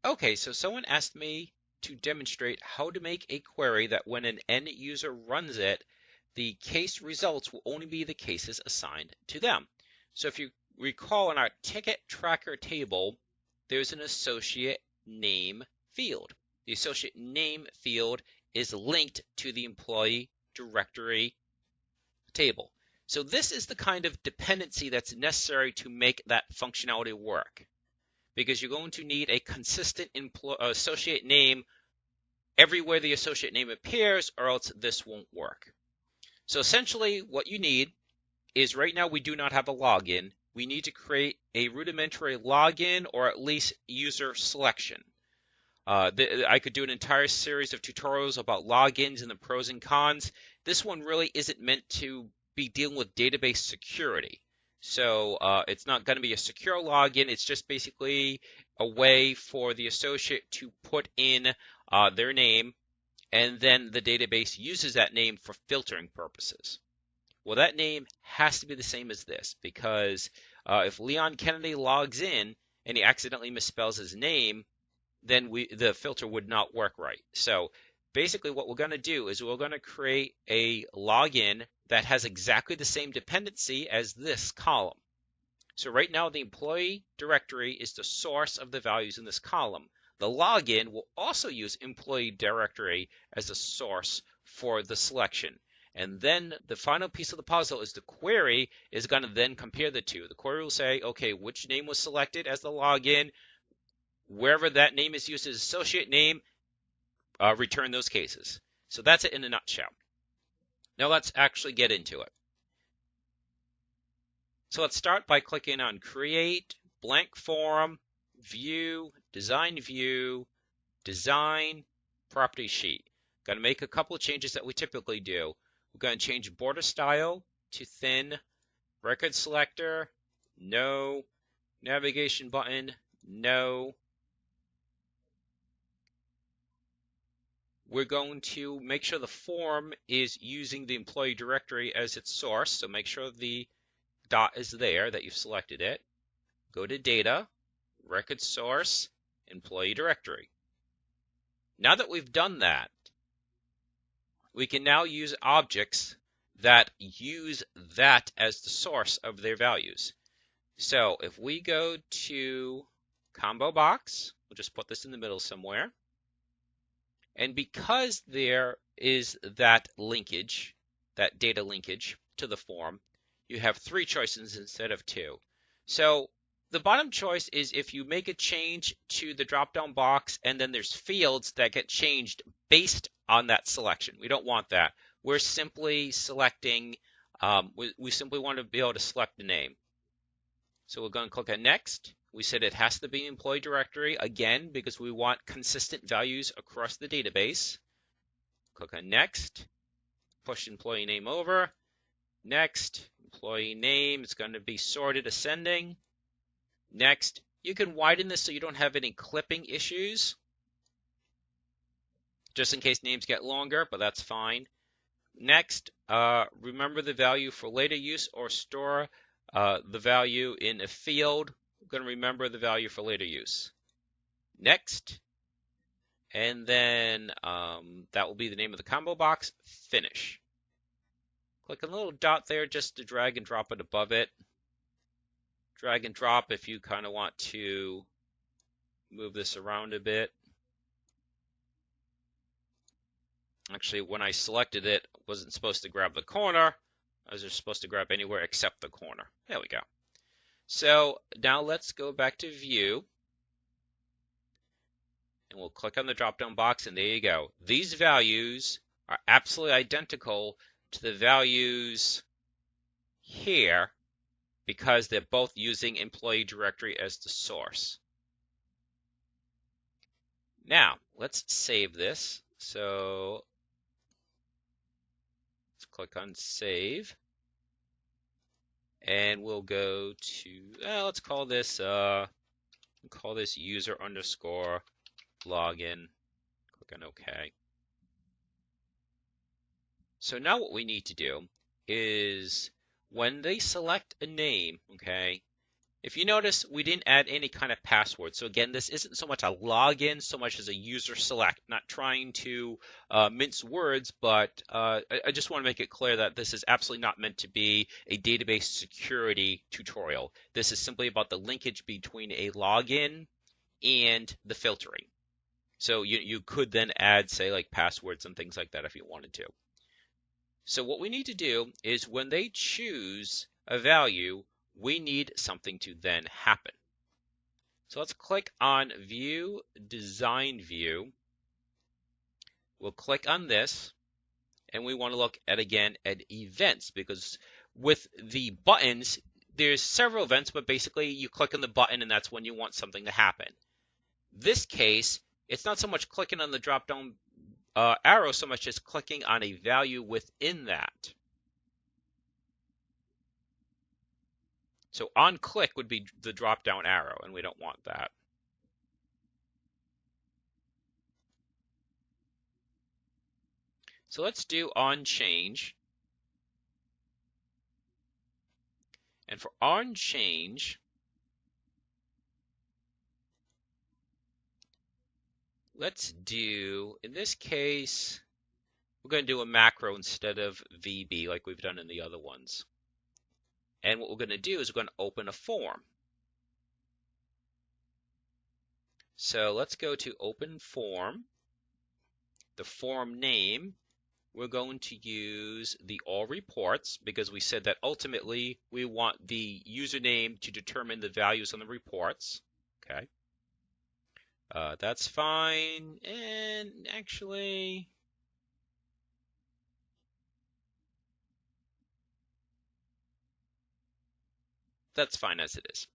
Okay, so someone asked me to demonstrate how to make a query that when an end user runs it, the case results will only be the cases assigned to them. So if you recall in our ticket tracker table, there's an associate name field. The associate name field is linked to the employee directory table. So this is the kind of dependency that's necessary to make that functionality work, because you're going to need a consistent associate name everywhere the associate name appears, or else this won't work. So essentially what you need is, right now we do not have a login. We need to create a rudimentary login, or at least user selection. I could do an entire series of tutorials about logins and the pros and cons. This one really isn't meant to be dealing with database security. So it's not going to be a secure login. It's just basically a way for the associate to put in their name, and then the database uses that name for filtering purposes. Well, that name has to be the same as this, because if Leon Kennedy logs in and he accidentally misspells his name, then the filter would not work right. So basically what we're going to do is we're going to create a login that has exactly the same dependency as this column. So right now the employee directory is the source of the values in this column. The login will also use employee directory as a source for the selection. And then the final piece of the puzzle is the query is going to then compare the two. The query will say, okay, which name was selected as the login? Wherever that name is used as associate name, return those cases. So that's it in a nutshell. Now let's actually get into it. So let's start by clicking on Create, Blank Form, View, Design, Property Sheet. Going to make a couple of changes that we typically do. We're going to change border style to thin, record selector, no, navigation button, no. We're going to make sure the form is using the employee directory as its source. So make sure the dot is there, that you've selected it. Go to Data, Record Source, Employee Directory. Now that we've done that, we can now use objects that use that as the source of their values. So if we go to Combo Box, we'll just put this in the middle somewhere. And because there is that linkage, that data linkage to the form, you have 3 choices instead of 2. So the bottom choice is if you make a change to the drop-down box and then there's fields that get changed based on that selection. We don't want that. We're simply selecting, we simply want to be able to select the name. So we're going to click on Next. We said it has to be employee directory, again, because we want consistent values across the database. Click on Next. Push employee name over. Next. Employee name is going to be sorted ascending. Next. You can widen this so you don't have any clipping issues, just in case names get longer, but that's fine. Next. Remember the value for later use, or store the value in a field. We're going to remember the value for later use. Next. And then that will be the name of the combo box. Finish. Click on the little dot there just to drag and drop it above it. Drag and drop if you kind of want to move this around a bit. Actually, when I selected it, I wasn't supposed to grab the corner. I was just supposed to grab anywhere except the corner. There we go. So now let's go back to View. And we'll click on the drop-down box, and there you go. These values are absolutely identical to the values here because they're both using employee directory as the source. Now, let's save this. So let's click on Save. And we'll go to, let's call this user underscore login. Click on OK. So now what we need to do is when they select a name, okay, If you notice, we didn't add any kind of password. So again, this isn't so much a login so much as a user select. Not trying to mince words, but I just want to make it clear that this is absolutely not meant to be a database security tutorial. This is simply about the linkage between a login and the filtering. So you could then add, say, like passwords and things like that if you wanted to. So what we need to do is when they choose a value, we need something to then happen. So let's click on View, Design View. We'll click on this, and we want to look at, again, at events, because with the buttons, there's several events, but basically you click on the button and that's when you want something to happen. This case, it's not so much clicking on the drop-down arrow so much as clicking on a value within that. So on click would be the drop down arrow, and we don't want that. So let's do on change. And for on change, let's do, in this case, we're going to do a macro instead of VB like we've done in the other ones. And what we're going to do is we're going to open a form. So let's go to open form. The form name, we're going to use the all reports because we said that ultimately we want the username to determine the values on the reports. Okay. That's fine. And actually, that's fine as it is.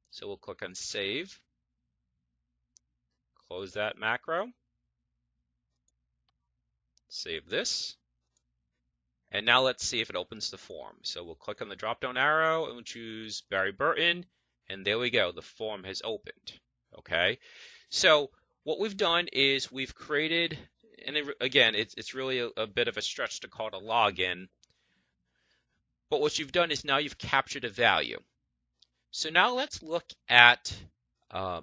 So we'll click on save. Close that macro. Save this. And now let's see if it opens the form. So we'll click on the drop-down arrow and we'll choose Barry Burton. And there we go. The form has opened. Okay. So what we've done is we've created, and again, it's really a bit of a stretch to call it a login. But what you've done is now you've captured a value. So now let's look at the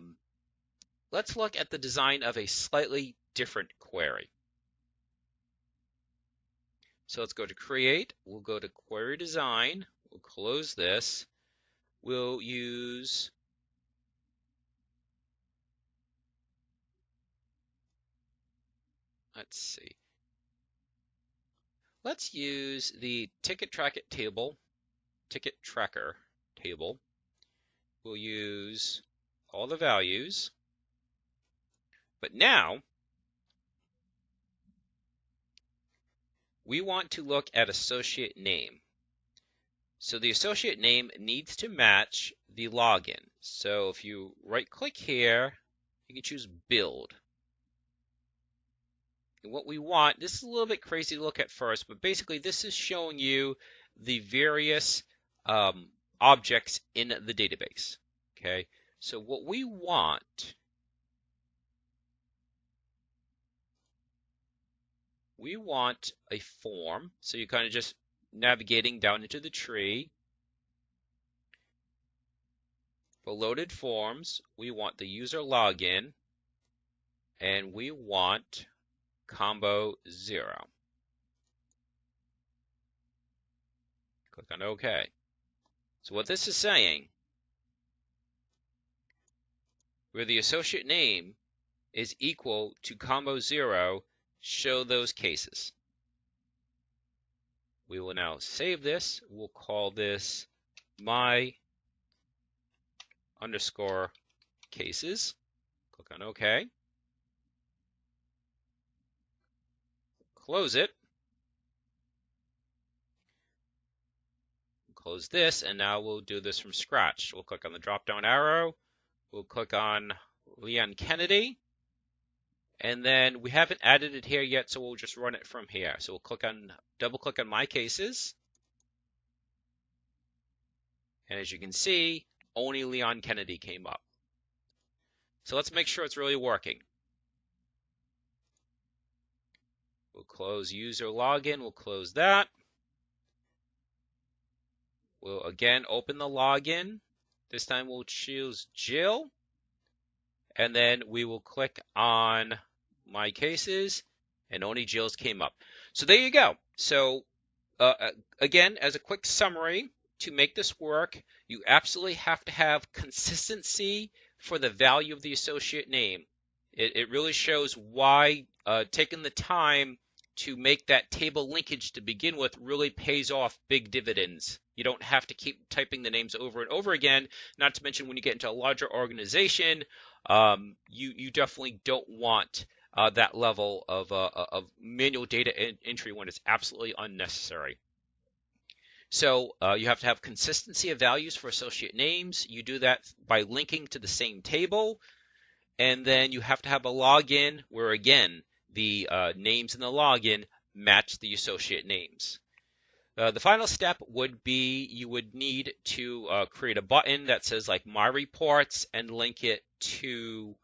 design of a slightly different query. So let's go to Create. We'll go to Query Design. We'll close this. We'll use Let's use the ticket tracker table. We'll use all the values. But now we want to look at associate name. So the associate name needs to match the login. So if you right click here, you can choose build. And what we want, this is a little bit crazy to look at first, but basically this is showing you the various objects in the database. Okay, so what we want, a form. So you're kind of just navigating down into the tree. For loaded forms, we want the user login, and we want combo 0. Click on OK. So what this is saying, where the associate name is equal to combo 0, show those cases. We will now save this. We'll call this my underscore cases. Click on OK. Close it. Close this, and now we'll do this from scratch. We'll click on the drop-down arrow. We'll click on Leon Kennedy. And then we haven't added it here yet, so we'll just run it from here. So we'll double click on my cases. And as you can see, only Leon Kennedy came up. So let's make sure it's really working. We'll close user login. We'll close that. We'll again open the login. This time we'll choose Jill, and then we will click on My Cases, and only Jill's came up. So there you go. So again, as a quick summary, to make this work, you absolutely have to have consistency for the value of the associate name. It really shows why taking the time to make that table linkage to begin with really pays off big dividends. You don't have to keep typing the names over and over again, not to mention when you get into a larger organization, you definitely don't want that level of manual data entry when it's absolutely unnecessary. So you have to have consistency of values for associate names. You do that by linking to the same table. And then you have to have a login where, again, the names in the login match the associate names. The final step would be you would need to create a button that says like My Reports and link it to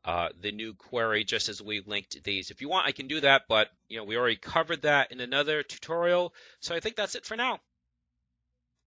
the new query just as we linked these. If you want, I can do that, but we already covered that in another tutorial. So I think that's it for now.